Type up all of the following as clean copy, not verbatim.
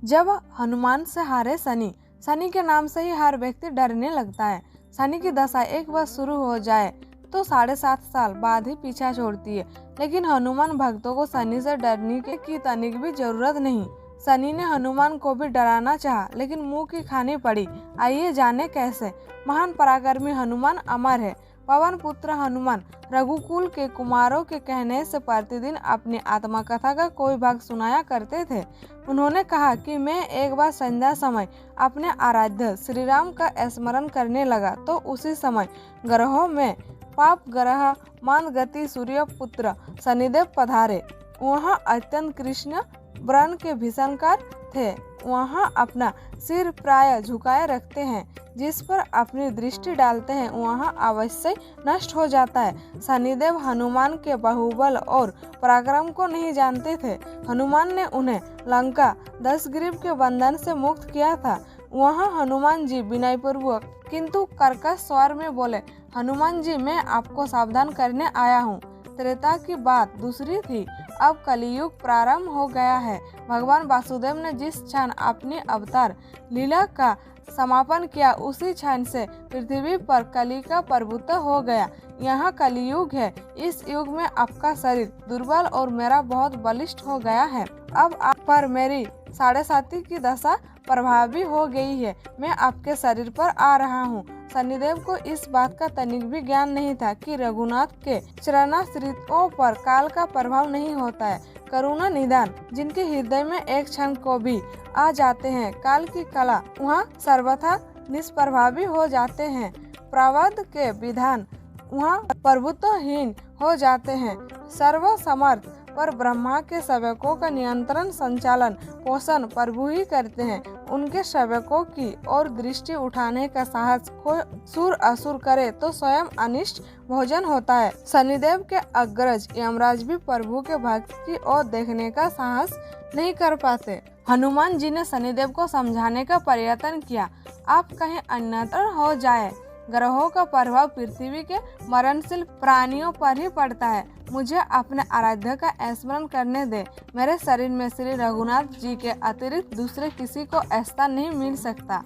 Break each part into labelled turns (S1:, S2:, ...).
S1: जब हनुमान से हारे शनि, शनि के नाम से ही हर व्यक्ति डरने लगता है। शनि की दशा एक बार शुरू हो जाए तो 7.5 साल बाद ही पीछा छोड़ती है। लेकिन हनुमान भक्तों को शनि से डरने की तनिक भी जरूरत नहीं। शनि ने हनुमान को भी डराना चाहा, लेकिन मुंह की खानी पड़ी। आइए जाने कैसे। महान पराक्रमी हनुमान अमर है। पवन पुत्र हनुमान रघुकुल के कुमारों के कहने से प्रतिदिन अपनी आत्मकथा का कोई भाग सुनाया करते थे। उन्होंने कहा कि मैं एक बार संध्या समय अपने आराध्य श्री राम का स्मरण करने लगा तो उसी समय ग्रहों में पाप ग्रह मानगति सूर्य पुत्र शनिदेव पधारे। वहाँ अत्यंत कृष्ण वर्ण के भीषणकार थे। वहाँ अपना सिर प्राय झुकाए रखते हैं, जिस पर अपनी दृष्टि डालते हैं वहाँ अवश्य नष्ट हो जाता है। शनिदेव हनुमान के बाहुबल और पराक्रम को नहीं जानते थे। हनुमान ने उन्हें लंका 10 ग्रीव के बंधन से मुक्त किया था। वहाँ हनुमान जी विनयपूर्वक किंतु कर्कश स्वर में बोले, हनुमान जी मैं आपको सावधान करने आया हूँ। त्रेता की बात दूसरी थी, अब कलियुग प्रारंभ हो गया है। भगवान वासुदेव ने जिस क्षण अपनी अवतार लीला का समापन किया उसी क्षण से पृथ्वी पर कली का प्रभुत्व हो गया। यहाँ कलियुग है। इस युग में आपका शरीर दुर्बल और मेरा बहुत बलिष्ठ हो गया है। अब आप पर मेरी 7.5 की दशा प्रभावी हो गई है। मैं आपके शरीर पर आ रहा हूँ। शनिदेव को इस बात का तनिक भी ज्ञान नहीं था कि रघुनाथ के चरणाश्रितों पर काल का प्रभाव नहीं होता है। करुणा निदान जिनके हृदय में एक क्षण को भी आ जाते हैं, काल की कला वहाँ सर्वथा निष्प्रभावी हो जाते हैं। प्रारब्ध के विधान वहाँ प्रभुत्वहीन हो जाते हैं। सर्वसमर्थ पर ब्रह्मा के सेवकों का नियंत्रण संचालन पोषण प्रभु ही करते हैं। उनके सेवकों की ओर दृष्टि उठाने का साहस कोई सुर असुर करे तो स्वयं अनिष्ट भोजन होता है। शनिदेव के अग्रज यमराज भी प्रभु के भक्त की ओर देखने का साहस नहीं कर पाते। हनुमान जी ने शनिदेव को समझाने का प्रयत्न किया, आप कहीं अन्यत्र हो जाए। ग्रहों का प्रभाव पृथ्वी के मरणशील प्राणियों पर ही पड़ता है। मुझे अपने आराध्य का स्मरण करने दे। मेरे शरीर में श्री रघुनाथ जी के अतिरिक्त दूसरे किसी को ऐसा नहीं मिल सकता।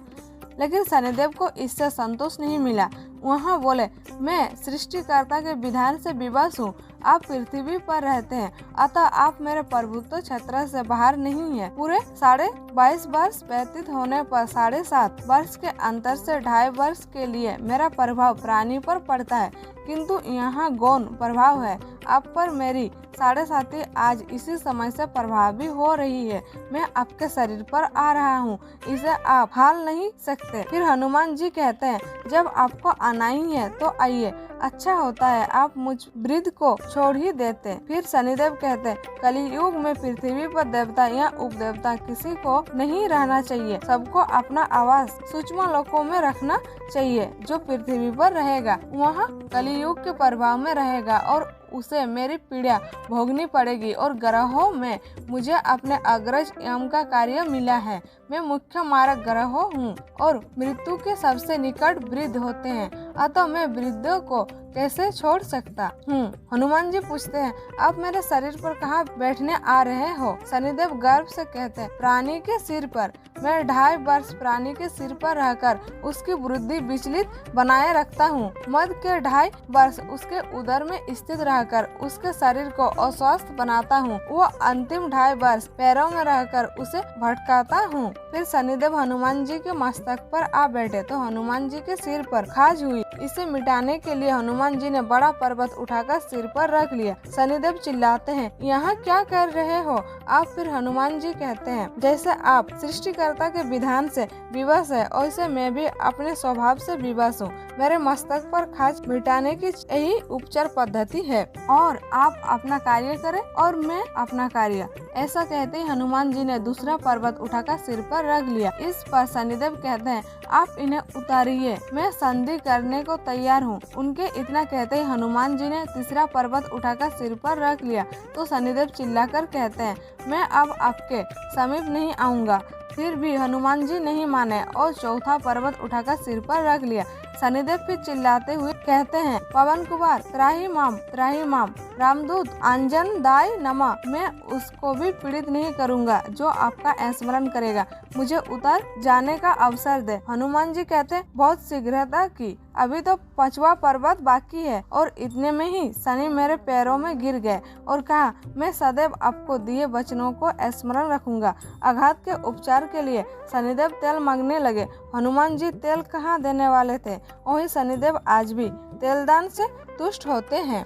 S1: लेकिन शनिदेव को इससे संतोष नहीं मिला। वहाँ बोले, मैं सृष्टिकर्ता के विधान से विवश हूँ। आप पृथ्वी पर रहते हैं, अतः आप मेरे प्रभुत्व क्षेत्र से बाहर नहीं है। पूरे 22.5 वर्ष व्यतीत होने पर 7.5 वर्ष के अंतर से 2.5 वर्ष के लिए मेरा प्रभाव प्राणी पर पड़ता है, किंतु यहाँ गौण प्रभाव है। आप पर मेरी 7.5 आज इसी समय से प्रभावी हो रही है। मैं आपके शरीर पर आ रहा हूँ, इसे आप हाल नहीं सकते। फिर हनुमान जी कहते हैं, जब आपको आना ही है तो आइए, अच्छा होता है आप मुझ वृद्ध को छोड़ ही देते। फिर शनिदेव कहते हैं, कलियुग में पृथ्वी पर देवता या उपदेवता किसी को नहीं रहना चाहिए। सबको अपना आवास सूक्ष्म लोकों में रखना चाहिए। जो पृथ्वी पर रहेगा वहाँ कलियुग के प्रभाव में रहेगा और उसे मेरी पीड़ा भोगनी पड़ेगी। और ग्रहों में मुझे अपने अग्रज यम का कार्य मिला है। मैं मुख्य मारक ग्रह हूँ और मृत्यु के सबसे निकट वृद्ध होते हैं, अतः मैं वृद्धों को कैसे छोड़ सकता हूँ। हनुमान जी पूछते हैं, आप मेरे शरीर पर कहाँ बैठने आ रहे हो। शनिदेव गर्व से कहते हैं, प्राणी के सिर पर। मैं 2.5 वर्ष प्राणी के सिर पर रहकर उसकी वृद्धि विचलित बनाए रखता हूँ। मध्य के 2.5 वर्ष उसके उदर में स्थित रहकर उसके शरीर को अस्वस्थ बनाता हूँ। वो अंतिम 2.5 वर्ष पैरों में रहकर उसे भटकाता हूँ। फिर शनिदेव हनुमान जी के मस्तक पर आ बैठे तो हनुमान जी के सिर पर खाज हुई। इसे मिटाने के लिए हनुमान जी ने बड़ा पर्वत उठाकर सिर पर रख लिया। शनिदेव चिल्लाते हैं, यहाँ क्या कर रहे हो आप। फिर हनुमान जी कहते हैं, जैसे आप सृष्टिकर्ता के विधान से विवश है, वैसे मैं भी अपने स्वभाव से विवश हूँ। मेरे मस्तक पर खाज मिटाने की यही उपचार पद्धति है और आप अपना कार्य करें और मैं अपना कार्य। ऐसा कहते ही हनुमान जी ने दूसरा पर्वत उठाकर सिर पर रख लिया। इस पर शनिदेव कहते हैं, आप इन्हें उतारिए, मैं संधि करने को तैयार हूँ। उनके इतना कहते ही हनुमान जी ने तीसरा पर्वत उठाकर सिर पर रख लिया तो शनिदेव चिल्लाकर कहते हैं, मैं अब आपके समीप नहीं आऊँगा। फिर भी हनुमान जी नहीं माने और चौथा पर्वत उठाकर सिर पर रख लिया। शनिदेव फिर चिल्लाते हुए कहते हैं, पवन कुमार त्राही माम रामदूत आंजन दाय नमा, मैं उसको भी पीड़ित नहीं करूंगा जो आपका स्मरण करेगा, मुझे उतर जाने का अवसर दे। हनुमान जी कहते, बहुत शीघ्रता की, अभी तो 5वां पर्वत बाकी है। और इतने में ही शनि मेरे पैरों में गिर गए और कहा, मैं सदैव आपको दिए वचनों को स्मरण रखूंगा। आघात के उपचार के लिए शनिदेव तेल मांगने लगे। हनुमान जी तेल कहाँ देने वाले थे, वहीं शनिदेव आज भी तेलदान से तुष्ट होते हैं।